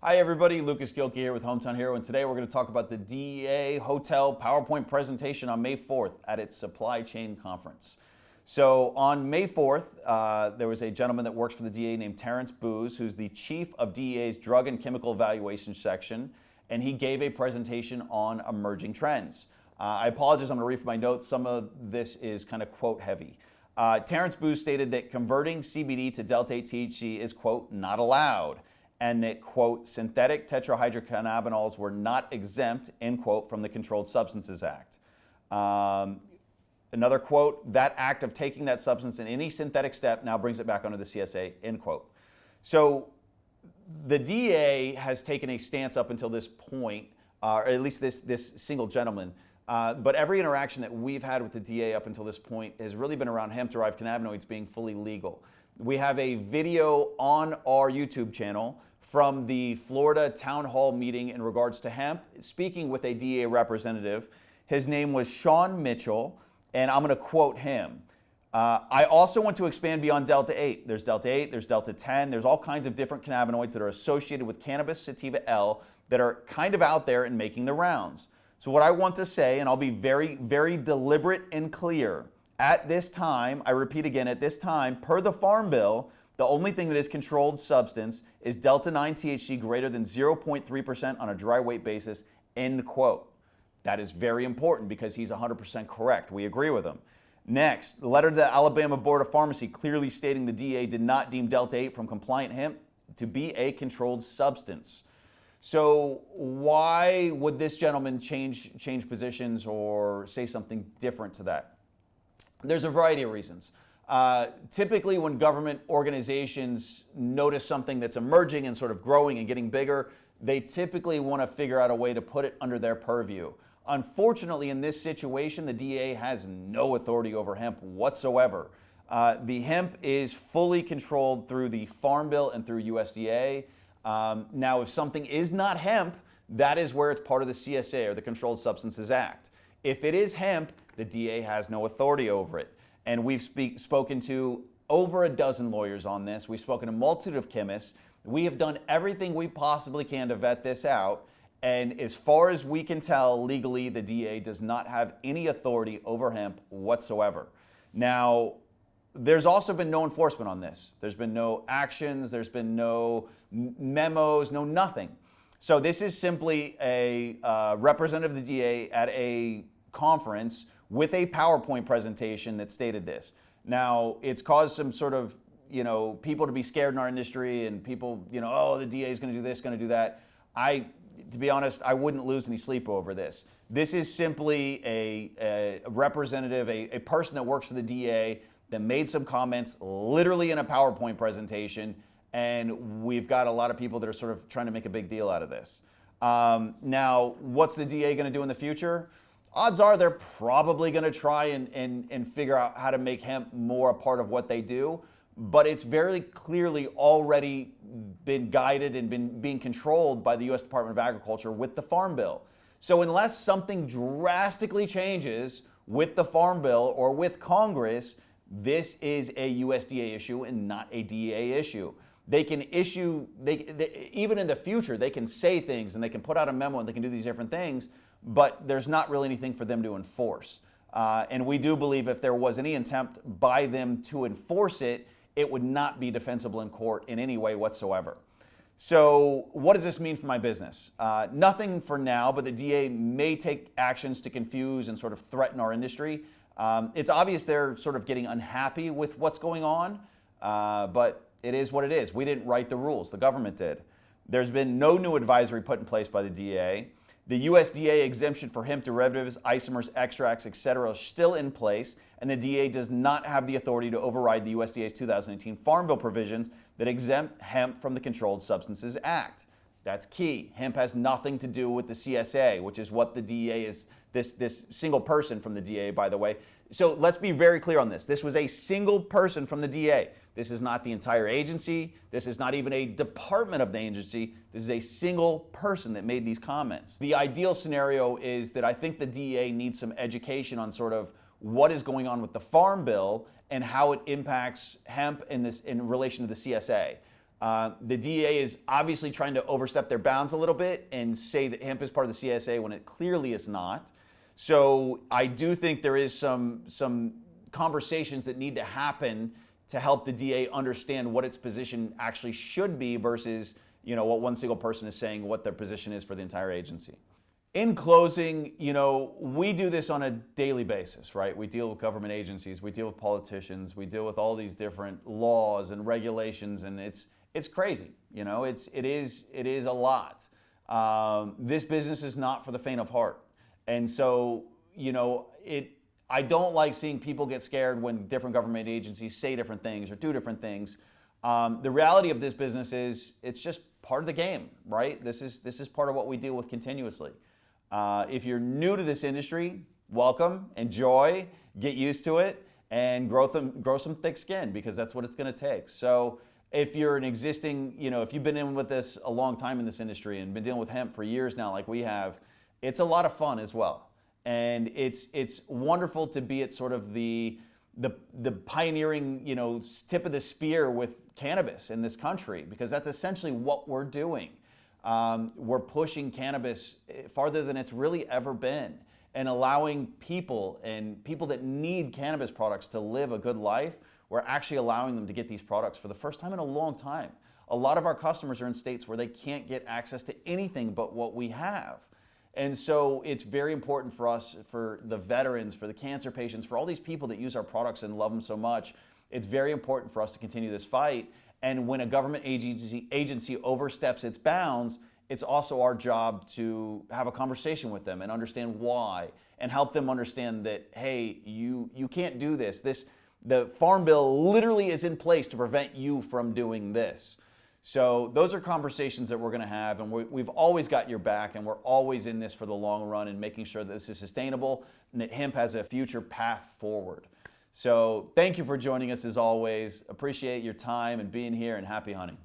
Hi everybody, Lucas Gilkey here with Hometown Hero, and today we're going to talk about the DEA hotel PowerPoint presentation on May 4th at its supply chain conference. So on May 4th, there was a gentleman that works for the DEA named Terrence Booz, who's the chief of DEA's Drug and Chemical Evaluation Section, and he gave a presentation on emerging trends. I apologize, I'm going to read from my notes. Some of this is kind of quote heavy. Terrence Booz stated that converting CBD to Delta-8 THC is, quote, not allowed, and that, quote, synthetic tetrahydrocannabinols were not exempt, end quote, from the Controlled Substances Act. Another quote, that act of taking that substance in any synthetic step now brings it back under the CSA, end quote. So the DEA has taken a stance up until this point, or at least this single gentleman, but every interaction that we've had with the DEA up until this point has really been around hemp-derived cannabinoids being fully legal. We have a video on our YouTube channel from the Florida town hall meeting in regards to hemp, speaking with a DEA representative. His name was Sean Mitchell, and I'm going to quote him. I also want to expand beyond Delta-8. There's Delta-8, there's Delta-10, there's all kinds of different cannabinoids that are associated with cannabis sativa L that are kind of out there and making the rounds. So what I want to say, and I'll be very, very deliberate and clear, at this time, I repeat again, at this time, per the Farm Bill, the only thing that is controlled substance is Delta-9 THC greater than 0.3% on a dry weight basis, end quote. That is very important because he's 100% correct. We agree with him. Next, the letter to the Alabama Board of Pharmacy clearly stating the DEA did not deem Delta-8 from compliant hemp to be a controlled substance. So why would this gentleman change positions or say something different to that? There's a variety of reasons. Typically when government organizations notice something that's emerging and sort of growing and getting bigger, they typically want to figure out a way to put it under their purview. Unfortunately, in this situation, the DEA has no authority over hemp whatsoever. The hemp is fully controlled through the Farm Bill and through USDA. Now, if something is not hemp, that is where it's part of the CSA, or the Controlled Substances Act. If it is hemp, the DEA has no authority over it. And we've spoken to over a dozen lawyers on this. We've spoken to a multitude of chemists. We have done everything we possibly can to vet this out. And as far as we can tell, legally, the DEA does not have any authority over hemp whatsoever. Now, there's also been no enforcement on this. There's been no actions. There's been no memos, no nothing. So this is simply a representative of the DEA at a conference with a PowerPoint presentation that stated this. Now, it's caused some sort of, people to be scared in our industry, and people, oh, the DEA is going to do this, going to do that. To be honest, I wouldn't lose any sleep over this. This is simply a representative, a person that works for the DEA that made some comments literally in a PowerPoint presentation, and we've got a lot of people that are sort of trying to make a big deal out of this. Now, what's the DEA going to do in the future? Odds are they're probably going to try and figure out how to make hemp more a part of what they do, but it's very clearly already been guided and being controlled by the U.S. Department of Agriculture with the Farm Bill. So unless something drastically changes with the Farm Bill or with Congress, this is a USDA issue and not a DEA issue. They can issue, even in the future, they can say things and they can put out a memo and they can do these different things, but there's not really anything for them to enforce. And we do believe if there was any attempt by them to enforce it, it would not be defensible in court in any way whatsoever. So what does this mean for my business? Nothing for now, but the DEA may take actions to confuse and sort of threaten our industry. It's obvious they're sort of getting unhappy with what's going on, but it is what it is. We didn't write the rules, the government did. There's been no new advisory put in place by the DEA. The USDA exemption for hemp derivatives, isomers, extracts, etc. is still in place, and the DEA does not have the authority to override the USDA's 2018 Farm Bill provisions that exempt hemp from the Controlled Substances Act. That's key. Hemp has nothing to do with the CSA, which is what the DEA is, this single person from the DEA, by the way. So let's be very clear on this. This was a single person from the DEA. This is not the entire agency. This is not even a department of the agency. This is a single person that made these comments. The ideal scenario is that I think the DEA needs some education on sort of what is going on with the Farm Bill and how it impacts hemp in relation to the CSA. The DEA is obviously trying to overstep their bounds a little bit and say that hemp is part of the CSA when it clearly is not. So I do think there is some conversations that need to happen to help the DEA understand what its position actually should be versus what one single person is saying, what their position is for the entire agency. In closing, we do this on a daily basis, right? We deal with government agencies, we deal with politicians, we deal with all these different laws and regulations, and it's crazy. It is a lot. This business is not for the faint of heart, and so I don't like seeing people get scared when different government agencies say different things or do different things. The reality of this business is it's just part of the game, right? This is part of what we deal with continuously. If you're new to this industry, welcome, enjoy, get used to it, and grow some thick skin, because that's what it's going to take. So if you're an existing, if you've been in with this a long time in this industry and been dealing with hemp for years now like we have, it's a lot of fun as well. And it's wonderful to be at sort of the pioneering, tip of the spear with cannabis in this country, because that's essentially what we're doing. We're pushing cannabis farther than it's really ever been, and allowing people that need cannabis products to live a good life. We're actually allowing them to get these products for the first time in a long time. A lot of our customers are in states where they can't get access to anything but what we have. And so it's very important for us, for the veterans, for the cancer patients, for all these people that use our products and love them so much. It's very important for us to continue this fight. And when a government agency oversteps its bounds, it's also our job to have a conversation with them and understand why, and help them understand that, hey, you can't do this. The Farm Bill literally is in place to prevent you from doing this. So those are conversations that we're going to have, and we've always got your back, and we're always in this for the long run and making sure that this is sustainable and that hemp has a future path forward. So thank you for joining us as always. Appreciate your time and being here, and happy hunting.